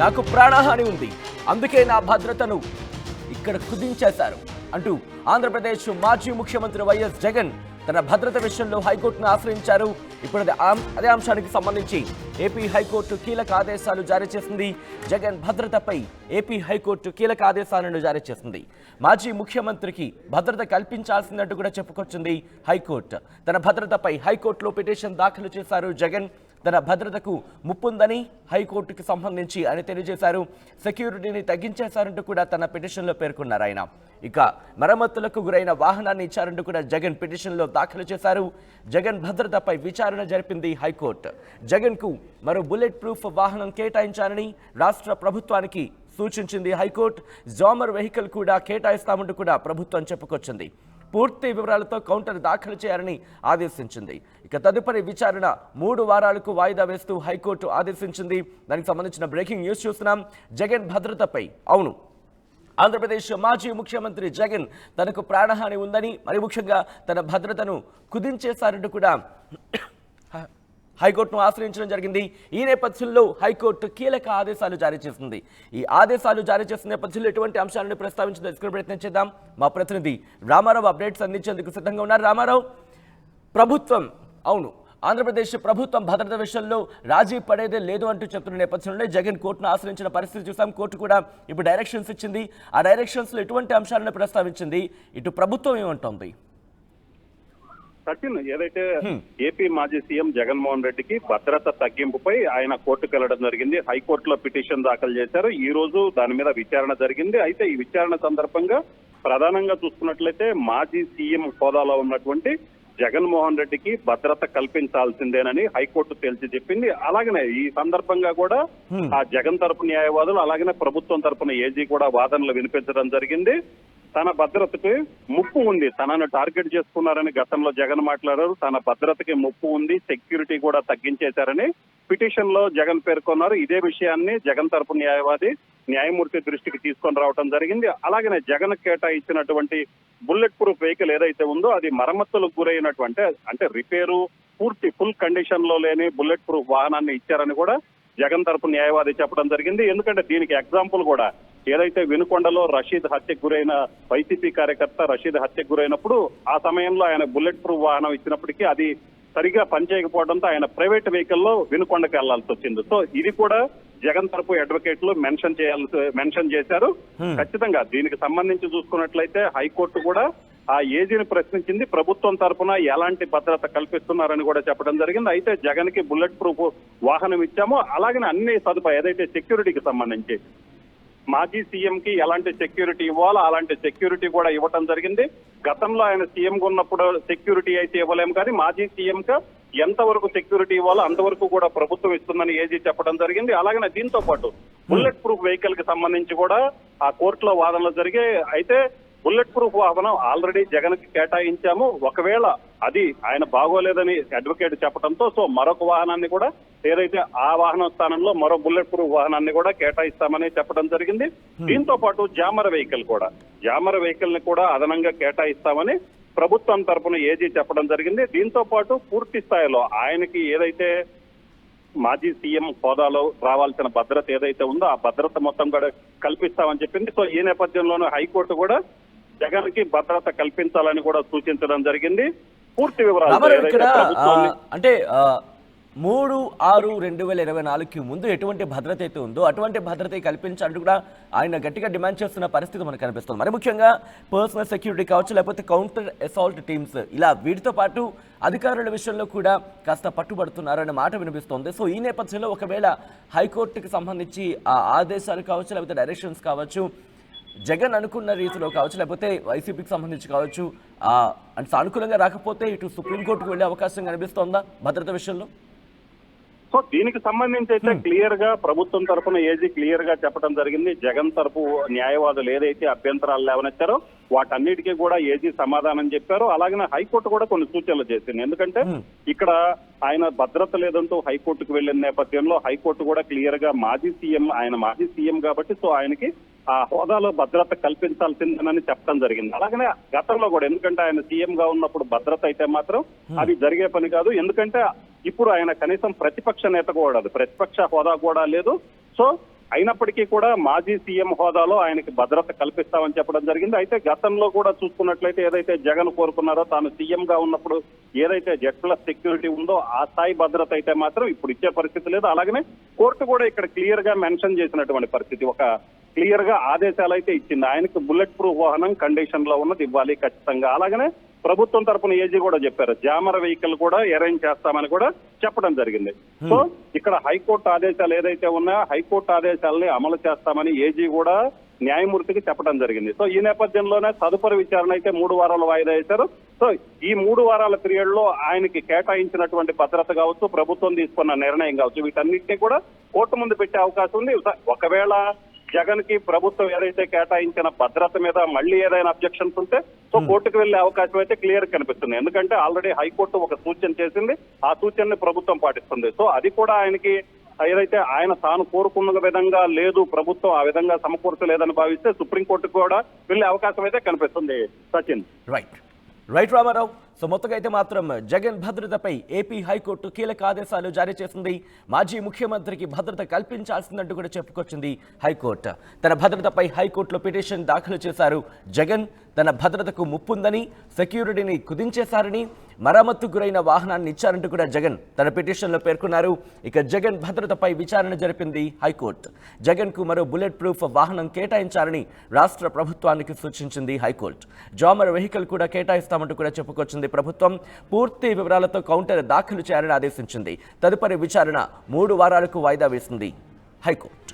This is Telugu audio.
నాకు ప్రాణహాని ఉంది, అందుకే నా భద్రతను ఇక్కడ కుదించేశారు అంటూ ఆంధ్రప్రదేశ్ మాజీ ముఖ్యమంత్రి వైఎస్ జగన్ తన భద్రత విషయంలో హైకోర్టును ఆశ్రయించారు. ఇప్పుడు అదే అంశానికి సంబంధించి ఏపీ హైకోర్టు కీలక ఆదేశాలు జారీ చేసింది. జగన్ భద్రతపై ఏపీ హైకోర్టు కీలక ఆదేశాలను జారీ చేసింది. మాజీ ముఖ్యమంత్రికి భద్రత కల్పించాల్సిందంటూ కూడా చెప్పుకొచ్చింది హైకోర్టు. తన భద్రతపై హైకోర్టులో పిటిషన్ దాఖలు చేశారు జగన్. తన భద్రతకు ముప్పుందని హైకోర్టుకు సంబంధించి ఆయన తెలియజేశారు. సెక్యూరిటీని తగ్గించేశారంటూ కూడా తన పిటిషన్లో పేర్కొన్నారు ఆయన. ఇక మరమ్మతులకు గురైన వాహనాన్ని ఇచ్చారంటూ కూడా జగన్ పిటిషన్లో దాఖలు చేశారు. జగన్ భద్రతపై విచారణ జరిపింది హైకోర్టు. జగన్కు మరో బుల్లెట్ ప్రూఫ్ వాహనం కేటాయించాలని రాష్ట్ర ప్రభుత్వానికి సూచించింది హైకోర్టు. జామర్ వెహికల్ కూడా కేటాయిస్తామంటూ కూడా ప్రభుత్వం చెప్పుకొచ్చింది. పూర్తి వివరాలతో కౌంటర్ దాఖలు చేయాలని ఆదేశించింది. ఇక తదుపరి విచారణ 3 వారాలకు వాయిదా వేస్తూ హైకోర్టు ఆదేశించింది. దానికి సంబంధించిన బ్రేకింగ్ న్యూస్ చూస్తున్నాం. జగన్ భద్రతపై అవును, ఆంధ్రప్రదేశ్ మాజీ ముఖ్యమంత్రి జగన్ తనకు ప్రాణహాని ఉందని, మరి ముఖ్యంగా తన భద్రతను కుదించేశారంటూ కూడా హైకోర్టును ఆశ్రయించడం జరిగింది. ఈ నేపథ్యంలో హైకోర్టు కీలక ఆదేశాలు జారీ చేసింది. ఈ ఆదేశాలు జారీ చేసిన నేపథ్యంలో ఎటువంటి అంశాలను ప్రస్తావించి తెలుసుకునే ప్రయత్నం చేద్దాం. మా ప్రతినిధి రామారావు అప్డేట్స్ అందించేందుకు సిద్ధంగా ఉన్నారు. రామారావు, ప్రభుత్వం అవును, ఆంధ్రప్రదేశ్ ప్రభుత్వం భద్రత విషయంలో రాజీ పడేదే లేదు అంటూ చెప్తున్న నేపథ్యంలో జగన్ కోర్టును ఆశ్రయించిన పరిస్థితి చూసాం. కోర్టు కూడా ఇప్పుడు డైరెక్షన్స్ ఇచ్చింది. ఆ డైరెక్షన్స్లో ఎటువంటి అంశాలను ప్రస్తావించింది, ఇటు ప్రభుత్వం ఏమంటోంది? సచిన్, ఏదైతే ఏపీ మాజీ సీఎం జగన్మోహన్ రెడ్డికి భద్రత తగ్గింపుపై ఆయన కోర్టుకు వెళ్లడం జరిగింది. హైకోర్టులో పిటిషన్ దాఖలు చేశారు. ఈ రోజు దాని మీద విచారణ జరిగింది. అయితే ఈ విచారణ సందర్భంగా ప్రధానంగా చూసుకున్నట్లయితే మాజీ సీఎం హోదాలో ఉన్నటువంటి జగన్మోహన్ రెడ్డికి భద్రత కల్పించాల్సిందేనని హైకోర్టు తేల్చి చెప్పింది. అలాగనే ఈ సందర్భంగా కూడా ఆ జగన్ తరపు న్యాయవాదులు అలాగనే ప్రభుత్వం తరపున ఏజీ కూడా వాదనలు వినిపించడం జరిగింది. తన భద్రతకి ముప్పు ఉంది, తనను టార్గెట్ చేసుకున్నారని గతంలో జగన్ మాట్లాడారు. తన భద్రతకి ముప్పు ఉంది, సెక్యూరిటీ కూడా తగ్గించేశారని పిటిషన్ లో జగన్ పేర్కొన్నారు. ఇదే విషయాన్ని జగన్ తరపు న్యాయమూర్తి దృష్టికి తీసుకొని రావడం జరిగింది. అలాగనే జగన్ కేటాయించినటువంటి బుల్లెట్ ప్రూఫ్ వెహికల్ ఏదైతే ఉందో అది మరమ్మతులకు గురైనటువంటి, అంటే రిపేరు ఫుల్ కండిషన్ లో లేని బుల్లెట్ ప్రూఫ్ వాహనాన్ని ఇచ్చారని కూడా జగన్ తరపు న్యాయవాది చెప్పడం జరిగింది. ఎందుకంటే దీనికి ఎగ్జాంపుల్ కూడా ఏదైతే వినుకొండలో రషీద్ హత్యకు గురైన వైసీపీ కార్యకర్త రషీద్ హత్యకు గురైనప్పుడు ఆ సమయంలో ఆయన బుల్లెట్ ప్రూఫ్ వాహనం ఇచ్చినప్పటికీ అది సరిగా పనిచేయకపోవడంతో ఆయన ప్రైవేట్ వెహికల్లో వినుకొండకు వెళ్లాల్సి వచ్చింది. సో ఇది కూడా జగన్ తరపు అడ్వకేట్లు మెన్షన్ చేశారు. ఖచ్చితంగా దీనికి సంబంధించి చూసుకున్నట్లయితే హైకోర్టు కూడా ఆ ఏజీని ప్రశ్నించింది. ప్రభుత్వం తరపున ఎలాంటి భద్రత కల్పిస్తున్నారని కూడా చెప్పడం జరిగింది. అయితే జగన్ కి బుల్లెట్ ప్రూఫ్ వాహనం ఇచ్చామో అలాగనే అన్ని సదుపాయాలు ఏదైతే సెక్యూరిటీకి సంబంధించి మాజీ సీఎం కి ఎలాంటి సెక్యూరిటీ ఇవ్వాలో అలాంటి సెక్యూరిటీ కూడా ఇవ్వటం జరిగింది. గతంలో ఆయన సీఎం గా ఉన్నప్పుడు సెక్యూరిటీ అయితే ఇవ్వలేము, కానీ మాజీ సీఎం గా ఎంతవరకు సెక్యూరిటీ ఇవ్వాలో అంతవరకు కూడా ప్రభుత్వం ఇస్తుందని ఏజీ చెప్పడం జరిగింది. అలాగనే దీంతో పాటు బుల్లెట్ ప్రూఫ్ వెహికల్ కి సంబంధించి కూడా ఆ కోర్టులో వాదనలు జరిగాయి. అయితే బుల్లెట్ ప్రూఫ్ వాహనం ఆల్రెడీ జగన్ కి కేటాయించాము, ఒకవేళ అది ఆయన బాగోలేదని అడ్వకేట్ చెప్పడంతో సో మరొక వాహనాన్ని కూడా ఏదైతే ఆ వాహనం స్థానంలో మరో బుల్లెట్ ప్రూఫ్ వాహనాన్ని కూడా కేటాయిస్తామని చెప్పడం జరిగింది. దీంతో పాటు జామర్ వెహికల్ ని కూడా అదనంగా కేటాయిస్తామని ప్రభుత్వం తరపున ఏజీ చెప్పడం జరిగింది. దీంతో పాటు పూర్తి స్థాయిలో ఆయనకి ఏదైతే మాజీ సీఎం హోదాలో రావాల్సిన భద్రత ఏదైతే ఉందో ఆ భద్రత మొత్తం కూడా కల్పిస్తామని చెప్పింది. సో ఈ నేపథ్యంలోనే హైకోర్టు కూడా జగన్ కి భద్రత కల్పించాలని కూడా సూచించడం జరిగింది. పూర్తి వివరాలు అంటే 3/6/2024కి ముందు ఎటువంటి భద్రత అయితే ఉందో అటువంటి భద్రత కల్పించాలంటూ కూడా ఆయన గట్టిగా డిమాండ్ చేస్తున్న పరిస్థితి మనకు కనిపిస్తుంది. మరి ముఖ్యంగా పర్సనల్ సెక్యూరిటీ కావచ్చు, లేకపోతే కౌంటర్ అసాల్ట్ టీమ్స్, ఇలా వీటితో పాటు అధికారుల విషయంలో కూడా కాస్త పట్టుబడుతున్నారనే మాట వినిపిస్తోంది. సో ఈ నేపథ్యంలో ఒకవేళ హైకోర్టుకి సంబంధించి ఆ ఆదేశాలు కావచ్చు, లేకపోతే డైరెక్షన్స్ కావచ్చు, జగన్ అనుకున్న రీతిలో కావచ్చు, లేకపోతే వైసీపీకి సంబంధించి కావచ్చు, అంటే సానుకూలంగా రాకపోతే ఇటు సుప్రీంకోర్టుకు వెళ్లే అవకాశం కనిపిస్తోందా భద్రత విషయంలో? సో దీనికి సంబంధించి అయితే క్లియర్ గా ప్రభుత్వం తరఫున ఏజీ క్లియర్ గా చెప్పడం జరిగింది. జగన్ తరపు న్యాయవాదులు ఏదైతే అభ్యంతరాలు లేవనెత్తారో వాటన్నిటికీ కూడా ఏజీ సమాధానం చెప్పారు. అలాగే హైకోర్టు కూడా కొన్ని సూచనలు చేసింది. ఎందుకంటే ఇక్కడ ఆయన భద్రత లేదంటూ హైకోర్టుకు వెళ్లిన నేపథ్యంలో హైకోర్టు కూడా క్లియర్ గా ఆయన మాజీ సీఎం కాబట్టి సో ఆయనకి ఆ హోదాలో భద్రత కల్పించాల్సిందేనని చెప్పడం జరిగింది. అలాగనే గతంలో కూడా, ఎందుకంటే ఆయన సీఎం గా ఉన్నప్పుడు భద్రత అయితే మాత్రం అది జరిగే పని కాదు. ఎందుకంటే ఇప్పుడు ఆయన కనీసం ప్రతిపక్ష నేత కూడా, ప్రతిపక్ష హోదా కూడా లేదు. సో అయినప్పటికీ కూడా మాజీ సీఎం హోదాలో ఆయనకి భద్రత కల్పిస్తామని చెప్పడం జరిగింది. అయితే గతంలో కూడా చూసుకున్నట్లయితే ఏదైతే జగన్ కోరుకున్నారో తాను సీఎం గా ఉన్నప్పుడు ఏదైతే Z+ సెక్యూరిటీ ఉందో ఆ స్థాయి భద్రత అయితే మాత్రం ఇప్పుడు ఇచ్చే పరిస్థితి లేదు. అలాగనే కోర్టు కూడా ఇక్కడ క్లియర్ గా మెన్షన్ చేసినటువంటి పరిస్థితి, ఒక క్లియర్ గా ఆదేశాలు అయితే ఇచ్చింది. ఆయనకు బుల్లెట్ ప్రూఫ్ వాహనం కండిషన్ లో ఉన్నది ఇవ్వాలి ఖచ్చితంగా. అలాగనే ప్రభుత్వం తరపున ఏజీ కూడా చెప్పారు, జామర్ వెహికల్ కూడా అరేంజ్ చేస్తామని కూడా చెప్పడం జరిగింది. సో ఇక్కడ హైకోర్టు ఆదేశాలు ఏదైతే ఉన్నాయో హైకోర్టు ఆదేశాలని అమలు చేస్తామని ఏజీ కూడా న్యాయమూర్తికి చెప్పడం జరిగింది. సో ఈ నేపథ్యంలోనే తదుపరి విచారణ అయితే 3 వారాల వాయిదా వేశారు. సో ఈ 3 వారాల పీరియడ్ లో ఆయనకి కేటాయించినటువంటి భద్రత కావచ్చు, ప్రభుత్వం తీసుకున్న నిర్ణయం కావచ్చు, వీటన్నిటినీ కూడా కోర్టు ముందు పెట్టే అవకాశం ఉంది. ఒకవేళ జగన్ కి ప్రభుత్వం ఏదైతే కేటాయించిన భద్రత మీద మళ్ళీ ఏదైనా అబ్జెక్షన్స్ ఉంటే సో కోర్టుకు వెళ్లే అవకాశం అయితే క్లియర్ కనిపిస్తుంది. ఎందుకంటే ఆల్రెడీ హైకోర్టు ఒక సూచన చేసింది, ఆ సూచనని ప్రభుత్వం పాటిస్తుంది. సో అది కూడా ఆయనకి ఏదైతే ఆయన తాను కోరుకున్న విధంగా లేదు, ప్రభుత్వం ఆ విధంగా సమకూర్చలేదని భావిస్తే సుప్రీంకోర్టుకు కూడా వెళ్లే అవకాశం అయితే కనిపిస్తుంది. సచిన్. రైట్ రామారావు. సో మొత్తంగా అయితే మాత్రం జగన్ భద్రతపై ఏపీ హైకోర్టు కీలక ఆదేశాలు జారీ చేసింది. మాజీ ముఖ్యమంత్రికి భద్రత కల్పించాల్సిందంటూ కూడా చెప్పుకొచ్చింది హైకోర్టు. తన భద్రతపై హైకోర్టులో పిటిషన్ దాఖలు చేశారు జగన్. తన భద్రతకు ముప్పుందని, సెక్యూరిటీని కుదించేశారని, మరమ్మత్తు గురైన వాహనాన్ని ఇచ్చారంటూ కూడా జగన్ తన పిటిషన్లో పేర్కొన్నారు. ఇక జగన్ భద్రతపై విచారణ జరిపింది హైకోర్టు. జగన్ కు మరో బుల్లెట్ ప్రూఫ్ వాహనం కేటాయించాలని రాష్ట్ర ప్రభుత్వానికి సూచించింది హైకోర్టు. జామర్ వెహికల్ కూడా కేటాయిస్తామంటూ కూడా చెప్పుకొచ్చింది ప్రభుత్వం. పూర్తి వివరాలతో కౌంటర్ దాఖలు చేయాలని ఆదేశించింది. తదుపరి విచారణ 3 వారాలకు వాయిదా వేసింది హైకోర్టు.